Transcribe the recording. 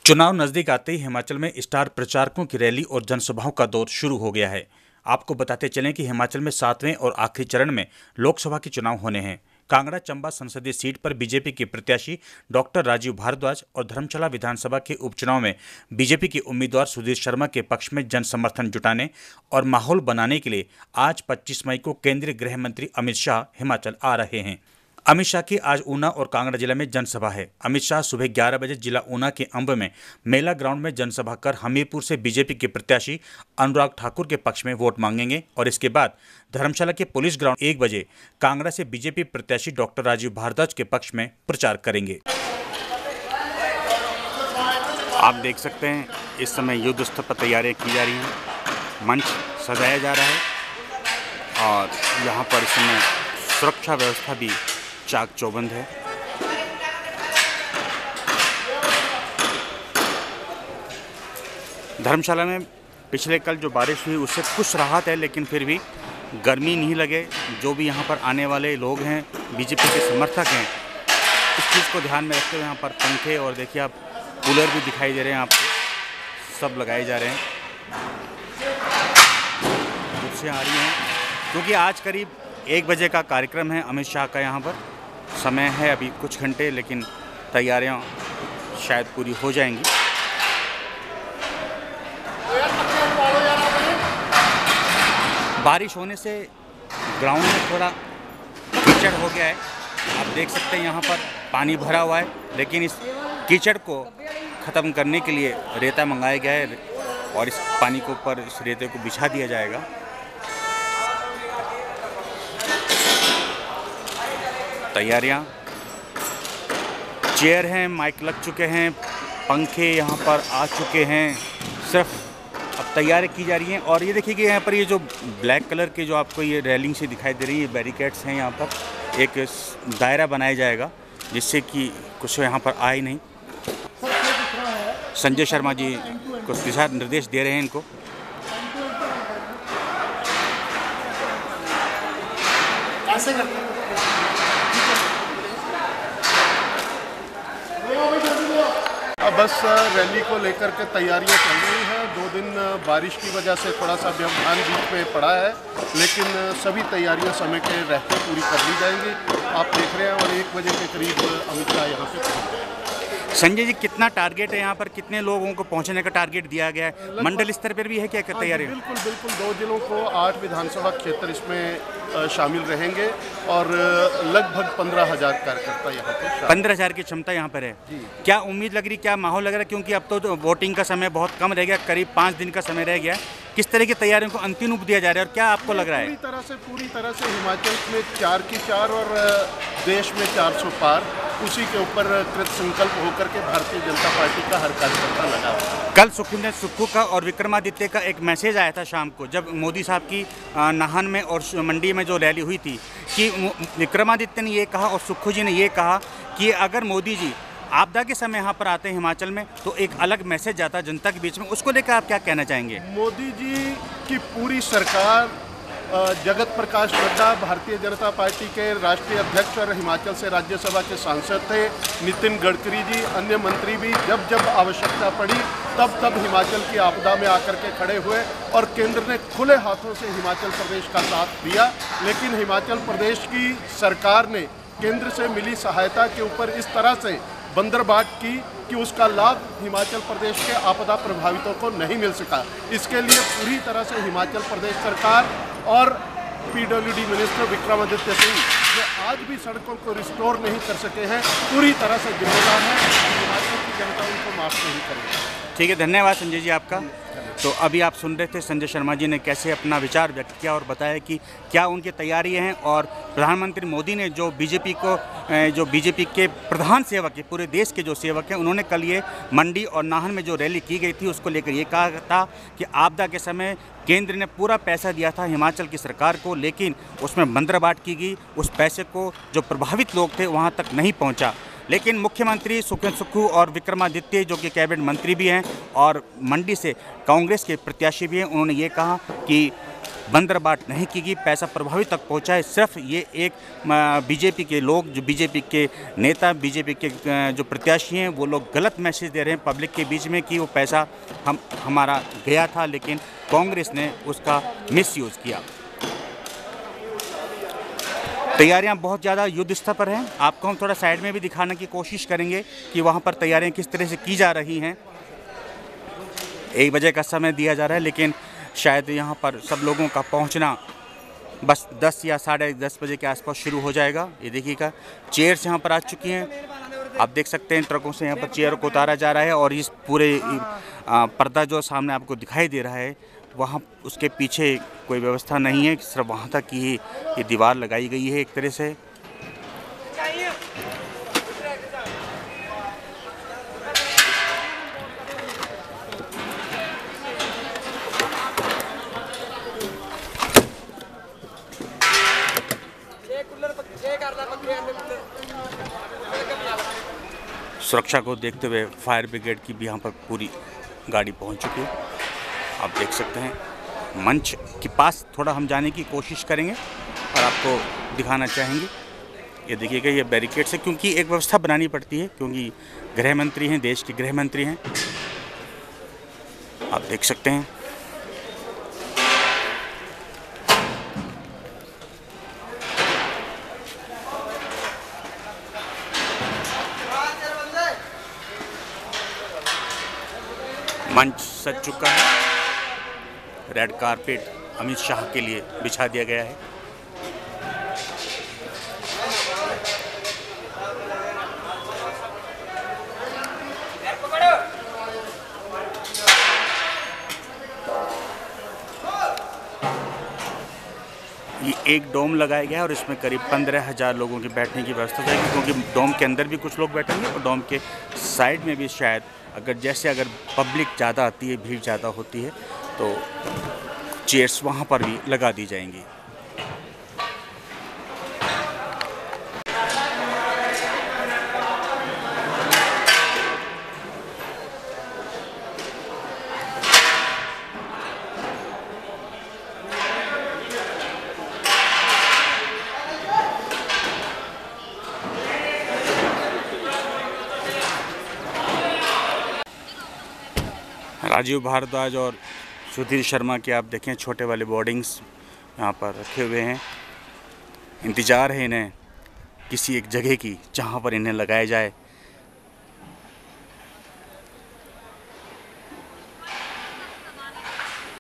चुनाव नजदीक आते ही हिमाचल में स्टार प्रचारकों की रैली और जनसभाओं का दौर शुरू हो गया है। आपको बताते चलें कि हिमाचल में 7वें और आखिरी चरण में लोकसभा के चुनाव होने हैं। कांगड़ा चंबा संसदीय सीट पर बीजेपी के प्रत्याशी डॉक्टर राजीव भारद्वाज और धर्मशाला विधानसभा के उपचुनाव में बीजेपी के उम्मीदवार सुधीर शर्मा के पक्ष में जन समर्थन जुटाने और माहौल बनाने के लिए आज 25 मई को केंद्रीय गृह मंत्री अमित शाह हिमाचल आ रहे हैं। अमित शाह की आज ऊना और कांगड़ा जिला में जनसभा है। अमित शाह सुबह 11 बजे जिला ऊना के अंब में मेला ग्राउंड में जनसभा कर हमीरपुर से बीजेपी के प्रत्याशी अनुराग ठाकुर के पक्ष में वोट मांगेंगे और इसके बाद धर्मशाला के पुलिस ग्राउंड 1 बजे कांगड़ा से बीजेपी प्रत्याशी डॉक्टर राजीव भारद्वाज के पक्ष में प्रचार करेंगे। आप देख सकते हैं इस समय युद्ध स्तर पर तैयारियां की जा रही हैं, मंच सजाया जा रहा है और यहाँ पर इस समय सुरक्षा व्यवस्था भी चाक चौबंद है। धर्मशाला में पिछले कल जो बारिश हुई उससे कुछ राहत है, लेकिन फिर भी गर्मी नहीं लगे। जो भी यहाँ पर आने वाले लोग हैं, बीजेपी के समर्थक हैं, इस चीज़ को ध्यान में रखते हुए यहाँ पर पंखे और देखिए आप कूलर भी दिखाई दे रहे हैं, आपको सब लगाए जा रहे हैं। कुर्सियाँ आ रही हैं क्योंकि आज करीब 1 बजे का कार्यक्रम है अमित शाह का। यहाँ पर समय है अभी कुछ घंटे, लेकिन तैयारियां शायद पूरी हो जाएंगी। बारिश होने से ग्राउंड में थोड़ा कीचड़ हो गया है। आप देख सकते हैं यहाँ पर पानी भरा हुआ है, लेकिन इस कीचड़ को ख़त्म करने के लिए रेता मंगाया गया है और इस पानी के ऊपर इस रेते को बिछा दिया जाएगा। तैयारियां, चेयर हैं, माइक लग चुके हैं, पंखे यहाँ पर आ चुके हैं, सिर्फ अब तैयारी की जा रही हैं। और ये देखिए कि यहाँ पर ये जो ब्लैक कलर के जो आपको ये रेलिंग से दिखाई दे रही है, बैरिकेड्स हैं। यहाँ पर एक दायरा बनाया जाएगा जिससे कि कुछ यहाँ पर आए नहीं। संजय शर्मा जी कुछ दिशा निर्देश दे रहे हैं इनको। बस रैली को लेकर के तैयारियां चल रही हैं। 2 दिन बारिश की वजह से थोड़ा सा व्यवधान बीच में पड़ा है, लेकिन सभी तैयारियां समय के रहते पूरी कर ली जाएंगी। आप देख रहे हैं और 1 बजे के करीब अमित शाह यहाँ पे पहुँच जाएंगे। संजय जी, कितना टारगेट है यहाँ पर, कितने लोगों को पहुँचने का टारगेट दिया गया है? मंडल स्तर पर भी है क्या तैयारी? बिल्कुल बिल्कुल, 2 जिलों को 8 विधानसभा क्षेत्र इसमें शामिल रहेंगे और लगभग 15,000 कार्यकर्ता यहाँ पर। 15,000 की क्षमता यहाँ पर है। क्या उम्मीद लग रही, क्या माहौल लग रहा है? क्योंकि अब तो वोटिंग का समय बहुत कम रह गया, करीब 5 दिन का समय रह गया। किस तरह की तैयारियों को अंतिम रूप दिया जा रहा है और क्या आपको लग रहा है? पूरी तरह से हिमाचल में 4 की 4 और देश में 400 पार, उसी के ऊपर कृत संकल्प होकर के भारतीय जनता पार्टी का हर कार्यकर्ता लगा हुआ। कल सुखविंदर सुक्खू का और विक्रमादित्य का एक मैसेज आया था शाम को, जब मोदी साहब की नाहन में और मंडी में जो रैली हुई थी, कि विक्रमादित्य ने ये कहा और सुक्खू जी ने ये कहा कि अगर मोदी जी आपदा के समय यहाँ पर आते हैं हिमाचल में तो एक अलग मैसेज जाता है जनता के बीच में। उसको लेकर आप क्या कहना चाहेंगे? मोदी जी की पूरी सरकार, जगत प्रकाश नड्डा भारतीय जनता पार्टी के राष्ट्रीय अध्यक्ष और हिमाचल से राज्यसभा के सांसद थे, नितिन गडकरी जी, अन्य मंत्री भी जब जब आवश्यकता पड़ी तब तब हिमाचल की आपदा में आकर के खड़े हुए और केंद्र ने खुले हाथों से हिमाचल प्रदेश का साथ दिया। लेकिन हिमाचल प्रदेश की सरकार ने केंद्र से मिली सहायता के ऊपर इस तरह से बंदरबाट की कि उसका लाभ हिमाचल प्रदेश के आपदा प्रभावितों को नहीं मिल सका। इसके लिए पूरी तरह से हिमाचल प्रदेश सरकार और पीडब्ल्यूडी मिनिस्टर विक्रमादित्य सिंह, जो आज भी सड़कों को रिस्टोर नहीं कर सके हैं, पूरी तरह से जिम्मेदार है। हिमाचल की जनता उनको माफ नहीं करेगी। ठीक है, धन्यवाद संजय जी आपका। तो अभी आप सुन रहे थे संजय शर्मा जी ने कैसे अपना विचार व्यक्त किया और बताया कि क्या उनकी तैयारी हैं। और प्रधानमंत्री मोदी ने जो बीजेपी के प्रधान सेवक है, पूरे देश के जो सेवक हैं, उन्होंने कल ये मंडी और नाहन में जो रैली की गई थी उसको लेकर ये कहा था कि आपदा के समय केंद्र ने पूरा पैसा दिया था हिमाचल की सरकार को, लेकिन उसमें बंदरबाट की गई। उस पैसे को जो प्रभावित लोग थे वहाँ तक नहीं पहुँचा। लेकिन मुख्यमंत्री सुखविंदर सुक्खू और विक्रमादित्य, जो कि कैबिनेट मंत्री भी हैं और मंडी से कांग्रेस के प्रत्याशी भी हैं, उन्होंने ये कहा कि बंदरबाट नहीं की गई, पैसा प्रभावी तक पहुंचा है। सिर्फ ये एक बीजेपी के लोग, जो बीजेपी के नेता, बीजेपी के जो प्रत्याशी हैं, वो लोग गलत मैसेज दे रहे हैं पब्लिक के बीच में कि वो पैसा हमारा गया था, लेकिन कांग्रेस ने उसका मिसयूज़ किया। तैयारियां बहुत ज़्यादा युद्ध स्तर पर हैं। आपको हम थोड़ा साइड में भी दिखाने की कोशिश करेंगे कि वहाँ पर तैयारियां किस तरह से की जा रही हैं। 1 बजे का समय दिया जा रहा है, लेकिन शायद यहाँ पर सब लोगों का पहुँचना बस 10 या 10:30 बजे के आसपास शुरू हो जाएगा। ये देखिएगा, चेयर्स यहाँ पर आ चुकी हैं। आप देख सकते हैं ट्रकों से यहाँ पर चेयर को उतारा जा रहा है, और इस पूरे पर्दा जो सामने आपको दिखाई दे रहा है, वहाँ उसके पीछे कोई व्यवस्था नहीं है, सिर्फ वहाँ तक ही ये दीवार लगाई गई है एक तरह से। सुरक्षा को देखते हुए फायर ब्रिगेड की भी यहाँ पर पूरी गाड़ी पहुँच चुकी है। आप देख सकते हैं, मंच के पास थोड़ा हम जाने की कोशिश करेंगे और आपको दिखाना चाहेंगे। ये देखिएगा, ये बैरिकेड से, क्योंकि एक व्यवस्था बनानी पड़ती है, क्योंकि गृह मंत्री हैं, देश के गृह मंत्री हैं। आप देख सकते हैं। मंच सज चुका है। रेड कारपेट अमित शाह के लिए बिछा दिया गया है। ये एक डोम लगाया गया है और इसमें करीब 15,000 लोगों की बैठने की व्यवस्था जाएगी, क्योंकि डोम के अंदर भी कुछ लोग बैठेंगे और डोम के साइड में भी शायद अगर पब्लिक ज़्यादा आती है, भीड़ ज़्यादा होती है, तो चेयर्स वहाँ पर भी लगा दी जाएंगी। राजीव भारद्वाज और सुधीर शर्मा के आप देखें छोटे वाले बोर्डिंग्स यहाँ पर रखे हुए हैं। इंतज़ार है इन्हें किसी एक जगह की जहाँ पर इन्हें लगाया जाए।